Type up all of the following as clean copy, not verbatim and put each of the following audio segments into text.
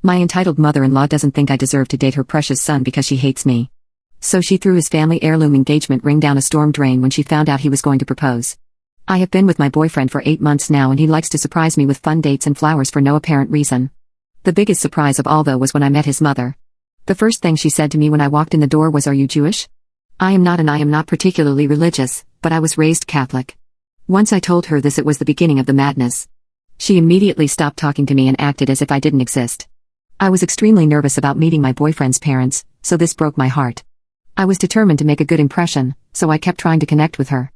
My entitled mother-in-law doesn't think I deserve to date her precious son because she hates me. So she threw his family heirloom engagement ring down a storm drain when she found out he was going to propose. I have been with my boyfriend for 8 months now and he likes to surprise me with fun dates and flowers for no apparent reason. The biggest surprise of all though was when I met his mother. The first thing she said to me when I walked in the door was, "Are you Jewish?" I am not, and I am not particularly religious, but I was raised Catholic. Once I told her this, it was the beginning of the madness. She immediately stopped talking to me and acted as if I didn't exist. I was extremely nervous about meeting my boyfriend's parents, so this broke my heart. I was determined to make a good impression, so I kept trying to connect with her.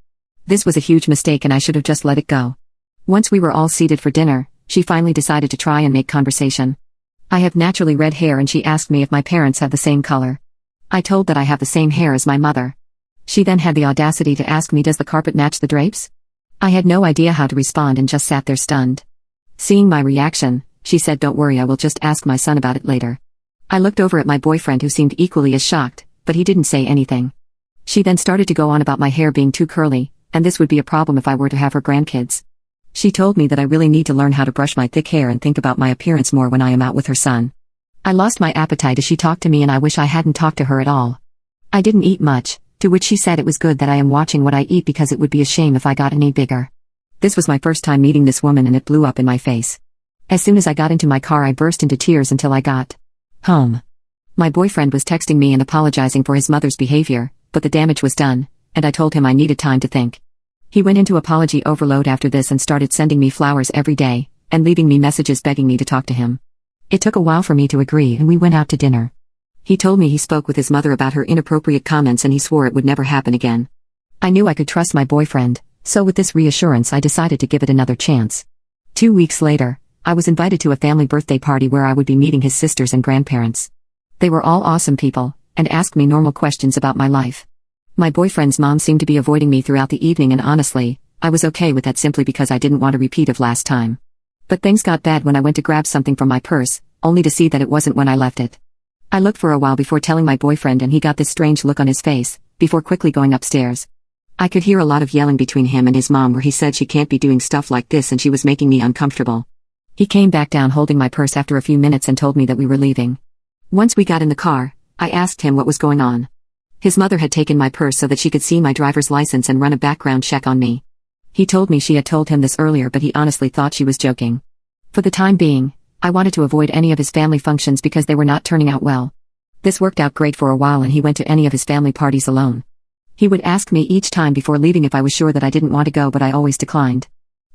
This was a huge mistake and I should have just let it go. Once we were all seated for dinner, she finally decided to try and make conversation. I have naturally red hair and she asked me if my parents have the same color. I told that I have the same hair as my mother. She then had the audacity to ask me, "Does the carpet match the drapes?" I had no idea how to respond and just sat there stunned. Seeing my reaction, she said, "Don't worry, I will just ask my son about it later." I looked over at my boyfriend who seemed equally as shocked, but he didn't say anything. She then started to go on about my hair being too curly, and this would be a problem if I were to have her grandkids. She told me that I really need to learn how to brush my thick hair and think about my appearance more when I am out with her son. I lost my appetite as she talked to me and I wish I hadn't talked to her at all. I didn't eat much, to which she said it was good that I am watching what I eat because it would be a shame if I got any bigger. This was my first time meeting this woman and it blew up in my face. As soon as I got into my car I burst into tears until I got home. My boyfriend was texting me and apologizing for his mother's behavior, but the damage was done, and I told him I needed time to think. He went into apology overload after this and started sending me flowers every day, and leaving me messages begging me to talk to him. It took a while for me to agree and we went out to dinner. He told me he spoke with his mother about her inappropriate comments and he swore it would never happen again. I knew I could trust my boyfriend, so with this reassurance I decided to give it another chance. 2 weeks later, I was invited to a family birthday party where I would be meeting his sisters and grandparents. They were all awesome people, and asked me normal questions about my life. My boyfriend's mom seemed to be avoiding me throughout the evening and honestly, I was okay with that simply because I didn't want a repeat of last time. But things got bad when I went to grab something from my purse, only to see that it wasn't when I left it. I looked for a while before telling my boyfriend and he got this strange look on his face, before quickly going upstairs. I could hear a lot of yelling between him and his mom where he said she can't be doing stuff like this and she was making me uncomfortable. He came back down holding my purse after a few minutes and told me that we were leaving. Once we got in the car, I asked him what was going on. His mother had taken my purse so that she could see my driver's license and run a background check on me. He told me she had told him this earlier but he honestly thought she was joking. For the time being, I wanted to avoid any of his family functions because they were not turning out well. This worked out great for a while and he went to any of his family parties alone. He would ask me each time before leaving if I was sure that I didn't want to go but I always declined.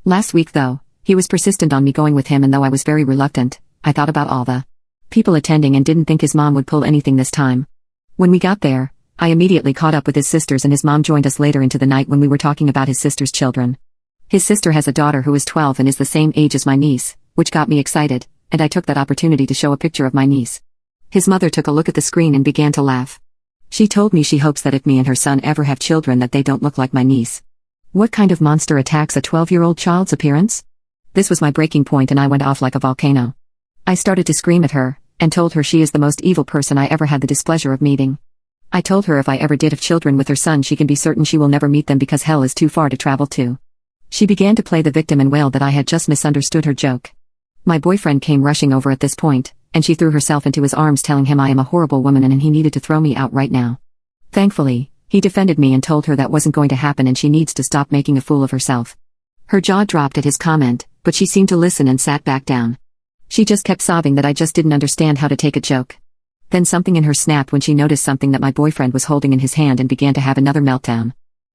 Last week though, he was persistent on me going with him and though I was very reluctant, I thought about all the people attending and didn't think his mom would pull anything this time. When we got there, I immediately caught up with his sisters and his mom joined us later into the night when we were talking about his sister's children. His sister has a daughter who is 12 and is the same age as my niece, which got me excited, and I took that opportunity to show a picture of my niece. His mother took a look at the screen and began to laugh. She told me she hopes that if me and her son ever have children that they don't look like my niece. What kind of monster attacks a 12-year-old child's appearance? This was my breaking point and I went off like a volcano. I started to scream at her, and told her she is the most evil person I ever had the displeasure of meeting. I told her if I ever did have children with her son she can be certain she will never meet them because hell is too far to travel to. She began to play the victim and wailed that I had just misunderstood her joke. My boyfriend came rushing over at this point, and she threw herself into his arms telling him I am a horrible woman and he needed to throw me out right now. Thankfully, he defended me and told her that wasn't going to happen and she needs to stop making a fool of herself. Her jaw dropped at his comment, but she seemed to listen and sat back down. She just kept sobbing that I just didn't understand how to take a joke. Then something in her snapped when she noticed something that my boyfriend was holding in his hand and began to have another meltdown.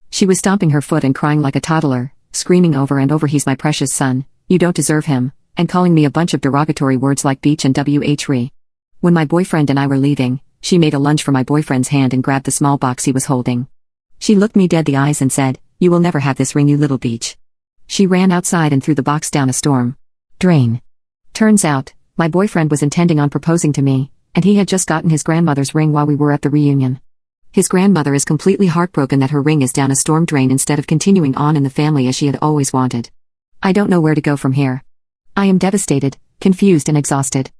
She was stomping her foot and crying like a toddler, screaming over and over, "He's my precious son, you don't deserve him," and calling me a bunch of derogatory words like beach and whre. When my boyfriend and I were leaving, she made a lunge for my boyfriend's hand and grabbed the small box he was holding. She looked me dead the eyes and said, "You will never have this ring, you little beach." She ran outside and threw the box down a storm drain. Turns out, my boyfriend was intending on proposing to me, and he had just gotten his grandmother's ring while we were at the reunion. His grandmother is completely heartbroken that her ring is down a storm drain instead of continuing on in the family as she had always wanted. I don't know where to go from here. I am devastated, confused and exhausted.